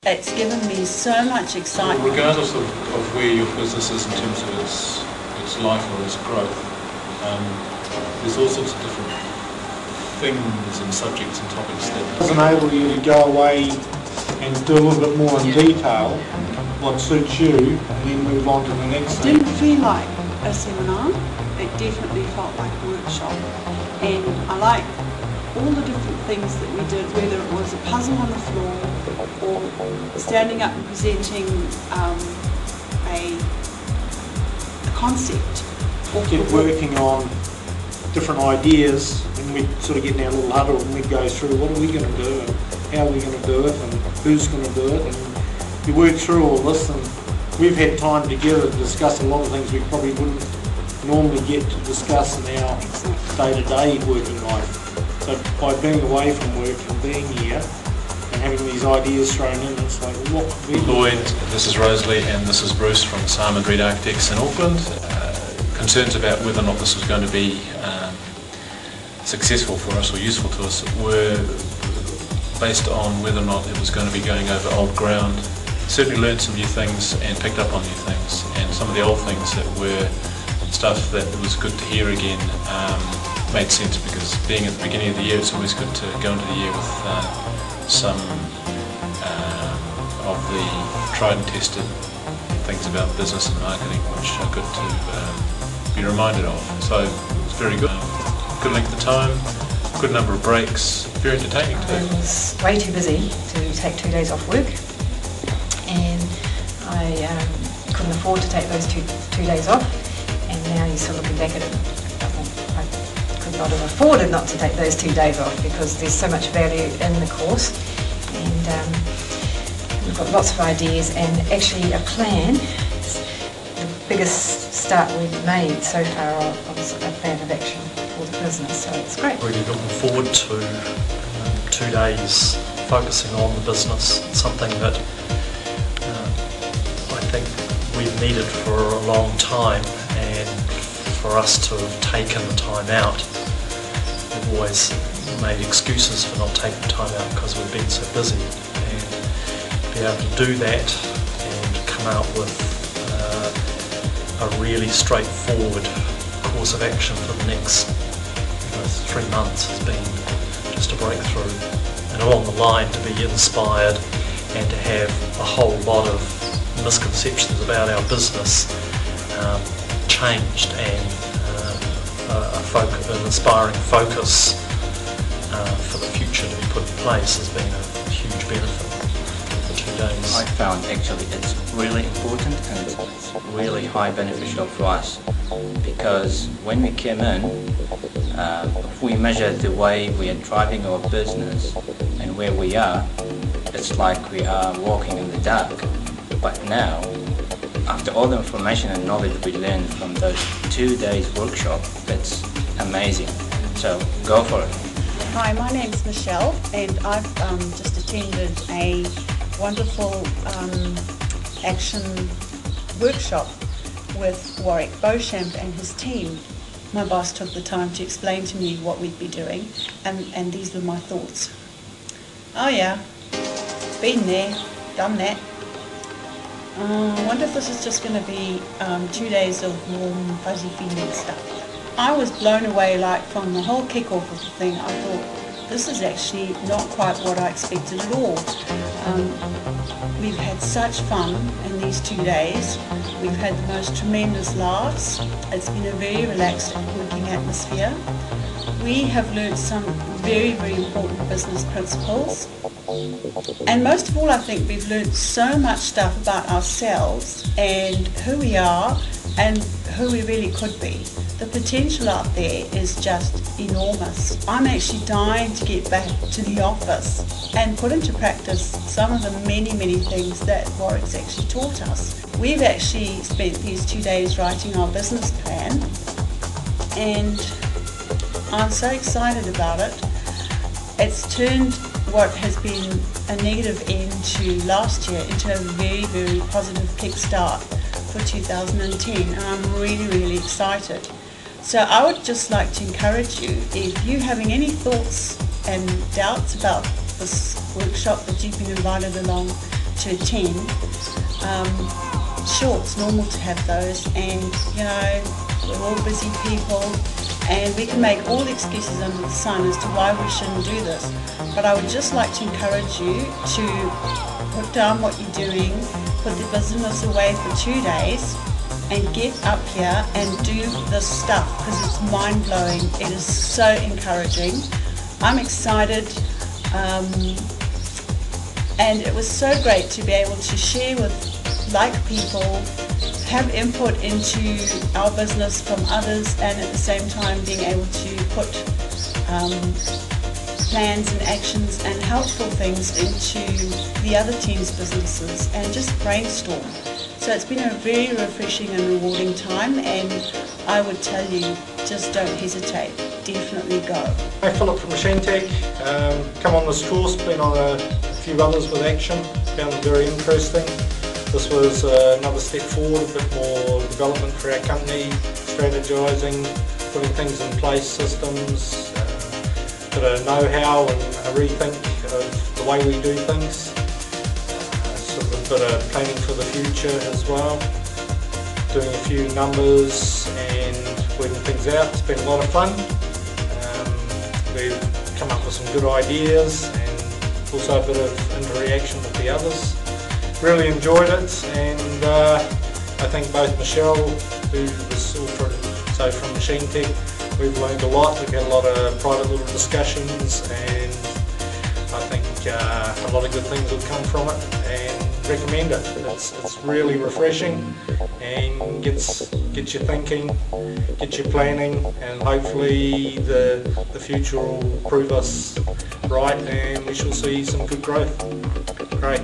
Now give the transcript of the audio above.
It's given me so much excitement. Regardless of where your business is in terms of its life or its growth, there's all sorts of different things and subjects and topics that does enable you to go away and do a little bit more in detail what suits you and then move on to the next thing. It didn't feel like a seminar, it definitely felt like a workshop, and I like all the different things that we did, whether it was a puzzle on the floor or standing up and presenting a concept. Keep working on different ideas, and we'd sort of get in our little huddle and we'd go through what are we going to do and how are we going to do it and who's going to do it, and we work through all this, and we've had time together to discuss a lot of things we probably wouldn't normally get to discuss in our day-to-day working life. So by being away from work and being here and having these ideas thrown in, it's like, what could we do? Lloyd, this is Rosalie, and this is Bruce from Sam and Reed Architects in Auckland. Concerns about whether or not this was going to be successful for us or useful to us were based on whether or not it was going to be going over old ground. Certainly learned some new things and picked up on new things, and some of the old things that were stuff that was good to hear again made sense, because being at the beginning of the year, it's always good to go into the year with some of the tried and tested things about business and marketing, which are good to be reminded of. So it's very good. Good length of time, good number of breaks, very entertaining too. I was way too busy to take 2 days off work, and I couldn't afford to take those two days off, and now you're sort of looking back at it, I could not have afforded not to take those 2 days off, because there's so much value in the course, and we've got lots of ideas, and actually a plan. The biggest start we've made so far was a plan of action for the business, so it's great. Really looking forward to 2 days focusing on the business. It's something that I think we've needed for a long time, and for us to have taken the time out, we've always made excuses for not taking time out because we've been so busy, and to be able to do that and come out with a really straightforward course of action for the next 3 months has been just a breakthrough, and along the line to be inspired and to have a whole lot of misconceptions about our business changed, and an inspiring focus for the future to be put in place has been a huge benefit for 2 days. I found actually it's really important and it's really high beneficial for us, because when we came in, if we measure the way we are driving our business and where we are, it's like we are walking in the dark. But now, after all the information and knowledge we learned from those 2 days workshop, it's amazing. So go for it. Hi, my name's Michelle, and I've just attended a wonderful action workshop with Warwick Beauchamp and his team. My boss took the time to explain to me what we'd be doing, and these were my thoughts. Oh yeah, been there, done that. I wonder if this is just going to be 2 days of warm, fuzzy feeling stuff. I was blown away, like from the whole kick-off of the thing. I thought, this is actually not quite what I expected at all. We've had such fun in these 2 days. We've had the most tremendous laughs. It's been a very relaxed working atmosphere. We have learned some very, very important business principles. And most of all, I think we've learned so much stuff about ourselves and who we are and who we really could be. The potential out there is just enormous. I'm actually dying to get back to the office and put into practice some of the many, many things that Warwick's actually taught us. We've actually spent these 2 days writing our business plan, and I'm so excited about it. It's turned what has been a negative end to last year into a very, very positive kickstart for 2010, and I'm really, really excited. So I would just like to encourage you, if you're having any thoughts and doubts about this workshop that you've been invited along, to attend, sure, it's normal to have those, and you know, we're all busy people, and we can make all the excuses under the sun as to why we shouldn't do this. But I would just like to encourage you to put down what you're doing, put the business away for 2 days, and get up here and do this stuff, because it's mind-blowing. It is so encouraging. I'm excited, and it was so great to be able to share with like people, have input into our business from others, and at the same time being able to put plans and actions and helpful things into the other team's businesses and just brainstorm. So it's been a very refreshing and rewarding time, and I would tell you, just don't hesitate, definitely go. Hi, Philip from Machine Tech. Come on this course, been on a few others with Action, found them very interesting. This was another step forward, a bit more development for our company, strategising, putting things in place, systems, bit of know-how and a rethink of the way we do things. Sort of a bit of planning for the future as well, doing a few numbers and working things out. It's been a lot of fun. We've come up with some good ideas and also a bit of interaction with the others. Really enjoyed it, and I think both Michelle, who was also from Machine Tech, we've learned a lot. We've had a lot of private little discussions, and I think a lot of good things have come from it, and recommend it. It's really refreshing and gets you thinking, gets you planning, and hopefully the future will prove us right and we shall see some good growth. Great.